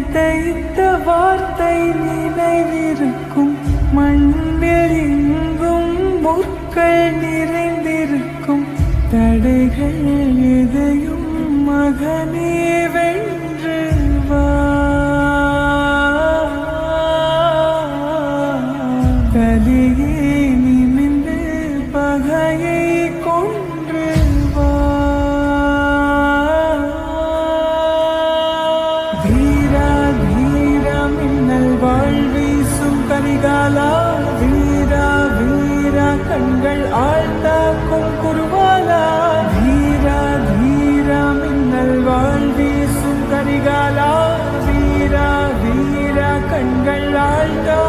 விதைத்த வார்த்தை நினைவிருக்கும். மண்ணில் எங்கும் முற்கள் நிறைந்திருக்கும். தடைகள் எதையும் மகனே வென்று வா. கலியே நிமிந்து பகையை கொன்று வா. வீரா வீரா மின்னல் வாழ்வீசும் கரிகாலா. வீரா வீரா கண்கள் ஆழ்ந்தாக்கும் குருவாலா. வீரா வீரா மின்னல் வாழ்வீசும் கரிகாலா. வீரா வீரா கண்கள் ஆழ்ந்தா